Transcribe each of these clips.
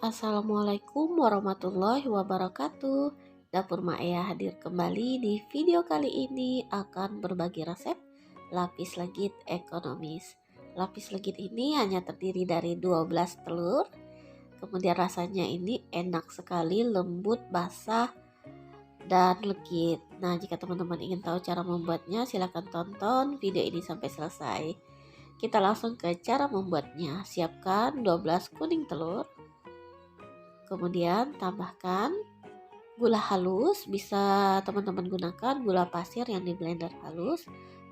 Assalamualaikum warahmatullahi wabarakatuh. Dapur Maya hadir kembali di video kali ini akan berbagi resep lapis legit ekonomis. Lapis legit ini hanya terdiri dari 12 telur. Kemudian rasanya ini enak sekali, lembut, basah, dan legit. Nah, jika teman-teman ingin tahu cara membuatnya, silahkan tonton video ini sampai selesai. Kita langsung ke cara membuatnya. Siapkan 12 kuning telur. Kemudian tambahkan gula halus, bisa teman-teman gunakan gula pasir yang di blender halus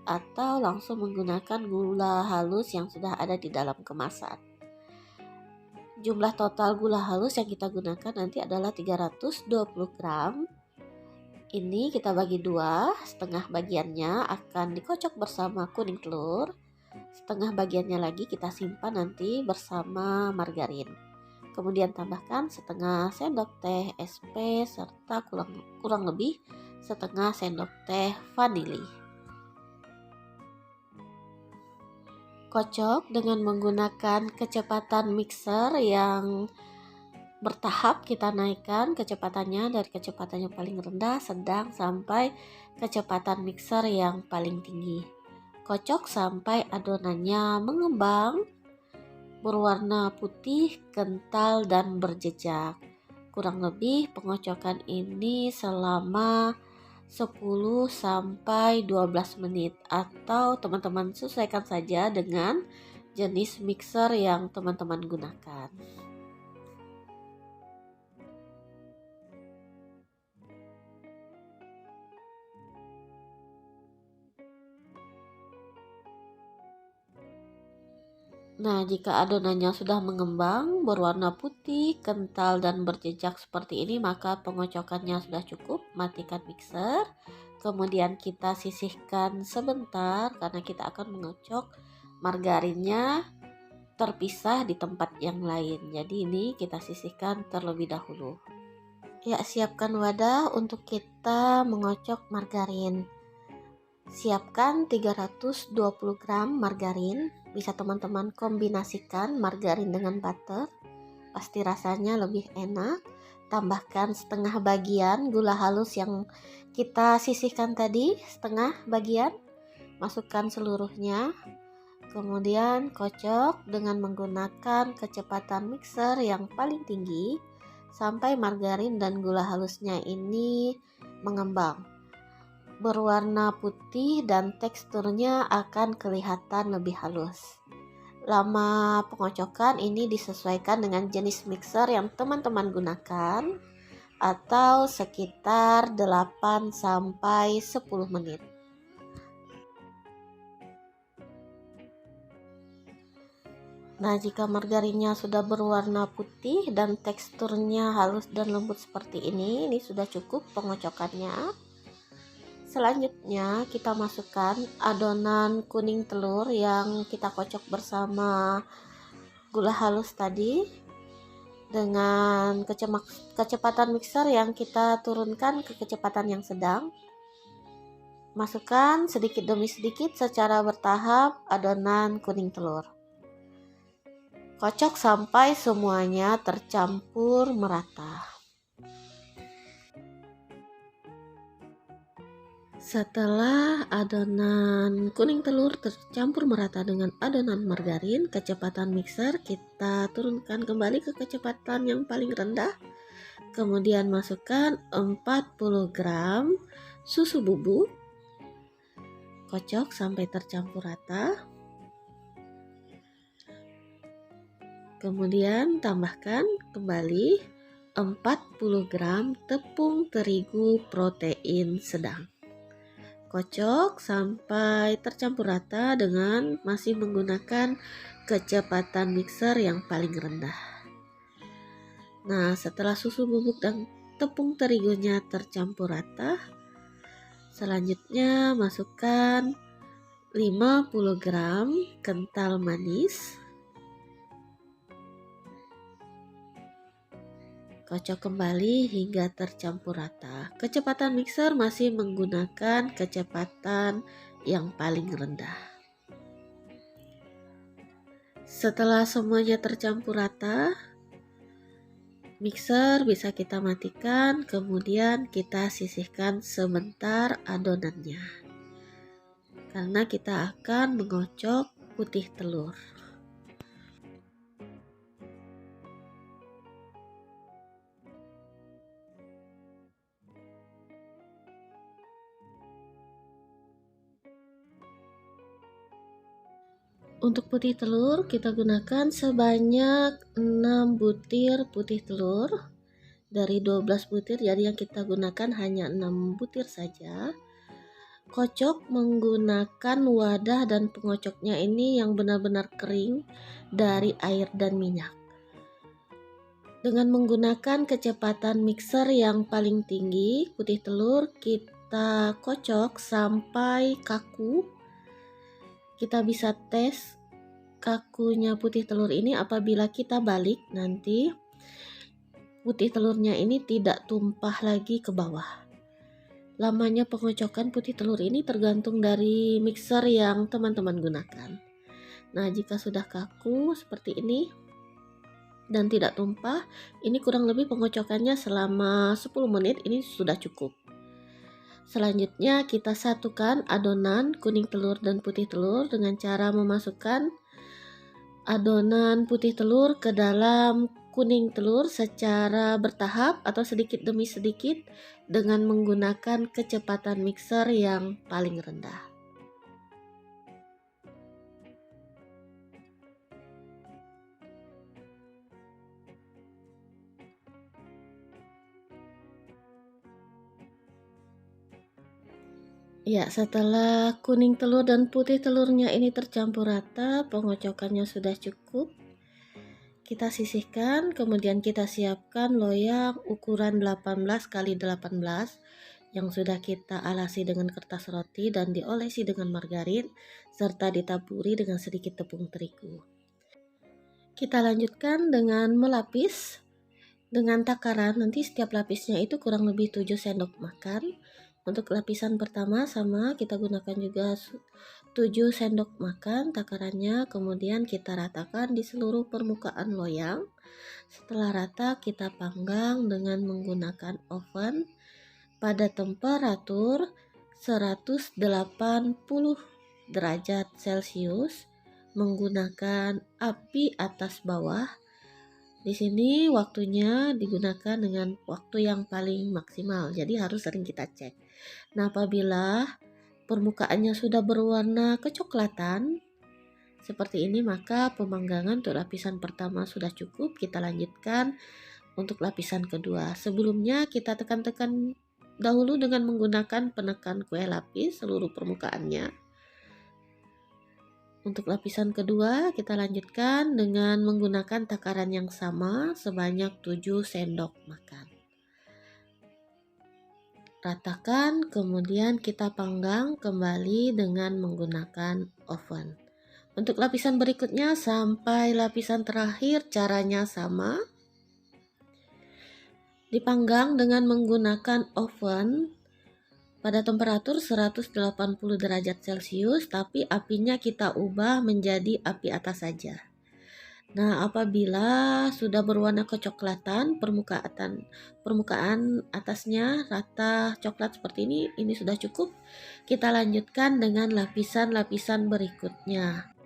atau langsung menggunakan gula halus yang sudah ada di dalam kemasan. Jumlah total gula halus yang kita gunakan nanti adalah 320 gram. Ini kita bagi dua, setengah bagiannya akan dikocok bersama kuning telur, setengah bagiannya lagi kita simpan nanti bersama margarin. Kemudian tambahkan setengah sendok teh SP serta kurang lebih setengah sendok teh vanili. Kocok dengan menggunakan kecepatan mixer yang bertahap, kita naikkan kecepatannya dari kecepatan yang paling rendah, sedang, sampai kecepatan mixer yang paling tinggi. Kocok sampai adonannya mengembang, berwarna putih, kental, dan berjejak. Kurang lebih pengocokan ini selama 10 sampai 12 menit atau teman-teman sesuaikan saja dengan jenis mixer yang teman-teman gunakan. Nah, jika adonannya sudah mengembang, berwarna putih, kental, dan berjejak seperti ini, maka pengocokannya sudah cukup. Matikan mixer. Kemudian kita sisihkan sebentar karena kita akan mengocok margarinnya terpisah di tempat yang lain. Jadi ini kita sisihkan terlebih dahulu. Ya, siapkan wadah untuk kita mengocok margarin. Siapkan 320 gram margarin. Bisa teman-teman kombinasikan margarin dengan butter, pasti rasanya lebih enak. Tambahkan setengah bagian gula halus yang kita sisihkan tadi, setengah bagian, masukkan seluruhnya. Kemudian kocok dengan menggunakan kecepatan mixer yang paling tinggi sampai margarin dan gula halusnya ini mengembang, berwarna putih, dan teksturnya akan kelihatan lebih halus. Lama pengocokan ini disesuaikan dengan jenis mixer yang teman-teman gunakan atau sekitar 8 sampai 10 menit. Nah, jika margarinnya sudah berwarna putih dan teksturnya halus dan lembut seperti ini sudah cukup pengocokannya. Selanjutnya kita masukkan adonan kuning telur yang kita kocok bersama gula halus tadi dengan kecepatan mixer yang kita turunkan ke kecepatan yang sedang. Masukkan sedikit demi sedikit secara bertahap adonan kuning telur. Kocok sampai semuanya tercampur merata. Setelah adonan kuning telur tercampur merata dengan adonan margarin, kecepatan mixer kita turunkan kembali ke kecepatan yang paling rendah. Kemudian masukkan 40 gram susu bubuk. Kocok sampai tercampur rata. Kemudian tambahkan kembali 40 gram tepung terigu protein sedang. Kocok sampai tercampur rata dengan masih menggunakan kecepatan mixer yang paling rendah. Nah, setelah susu bubuk dan tepung terigunya tercampur rata, selanjutnya masukkan 50 gram kental manis. Kocok kembali hingga tercampur rata. Kecepatan mixer masih menggunakan kecepatan yang paling rendah. Setelah semuanya tercampur rata, Mixer bisa kita matikan, kemudian kita sisihkan sebentar adonannya. Karena kita akan mengocok putih telur. Untuk putih telur kita gunakan sebanyak 6 butir putih telur. Dari 12 butir, jadi yang kita gunakan hanya 6 butir saja. Kocok menggunakan wadah dan pengocoknya ini yang benar-benar kering dari air dan minyak. Dengan menggunakan kecepatan mixer yang paling tinggi, putih telur kita kocok sampai kaku. Kita bisa tes kakunya putih telur ini apabila kita balik nanti putih telurnya ini tidak tumpah lagi ke bawah. Lamanya pengocokan putih telur ini tergantung dari mixer yang teman-teman gunakan. Nah, jika sudah kaku seperti ini dan tidak tumpah, ini kurang lebih pengocokannya selama 10 menit ini sudah cukup. Selanjutnya kita satukan adonan kuning telur dan putih telur dengan cara memasukkan adonan putih telur ke dalam kuning telur secara bertahap atau sedikit demi sedikit dengan menggunakan kecepatan mixer yang paling rendah. Ya, setelah kuning telur dan putih telurnya ini tercampur rata, pengocokannya sudah cukup. Kita sisihkan, kemudian kita siapkan loyang ukuran 18 x 18 yang sudah kita alasi dengan kertas roti dan diolesi dengan margarin serta ditaburi dengan sedikit tepung terigu. Kita lanjutkan dengan melapis dengan takaran, nanti setiap lapisnya itu kurang lebih 7 sendok makan. Untuk lapisan pertama sama kita gunakan juga 7 sendok makan takarannya, kemudian kita ratakan di seluruh permukaan loyang. Setelah rata kita panggang dengan menggunakan oven pada temperatur 180 derajat Celcius menggunakan api atas bawah. Di sini waktunya digunakan dengan waktu yang paling maksimal, jadi harus sering kita cek. Nah, apabila permukaannya sudah berwarna kecoklatan seperti ini, maka pemanggangan untuk lapisan pertama sudah cukup. Kita lanjutkan untuk lapisan kedua. Sebelumnya kita tekan-tekan dahulu dengan menggunakan penekan kue lapis seluruh permukaannya. Untuk lapisan kedua kita lanjutkan dengan menggunakan takaran yang sama sebanyak 7 sendok makan. Ratakan, kemudian kita panggang kembali dengan menggunakan oven. Untuk lapisan berikutnya sampai lapisan terakhir caranya sama. Dipanggang dengan menggunakan oven pada temperatur 180 derajat Celcius, tapi apinya kita ubah menjadi api atas saja. Nah, apabila sudah berwarna kecoklatan, permukaan atasnya rata coklat seperti ini sudah cukup. Kita lanjutkan dengan lapisan-lapisan berikutnya.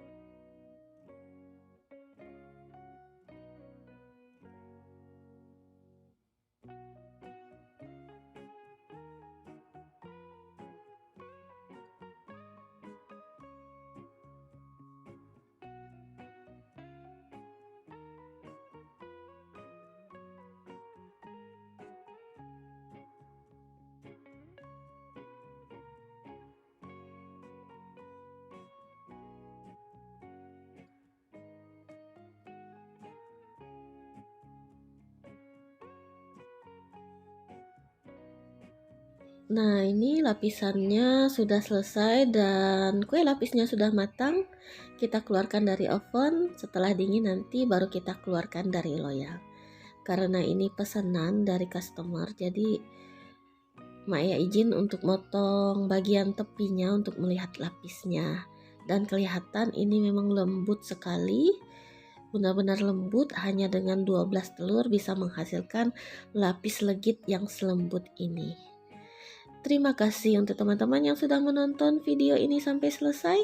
Nah, ini lapisannya sudah selesai dan kue lapisnya sudah matang. Kita keluarkan dari oven. Setelah dingin nanti baru kita keluarkan dari loyang. Karena ini pesanan dari customer, jadi Maya izin untuk motong bagian tepinya untuk melihat lapisnya. Dan kelihatan ini memang lembut sekali benar-benar lembut. Hanya dengan 12 telur bisa menghasilkan lapis legit yang selembut ini. Terima kasih untuk teman-teman yang sudah menonton video ini sampai selesai.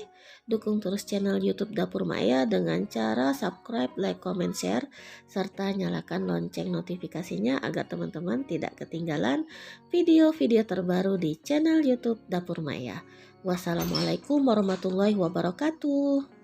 Dukung terus channel YouTube Dapur Maya dengan cara subscribe, like, comment, share, serta nyalakan lonceng notifikasinya agar teman-teman tidak ketinggalan video-video terbaru di channel YouTube Dapur Maya. Wassalamualaikum warahmatullahi wabarakatuh.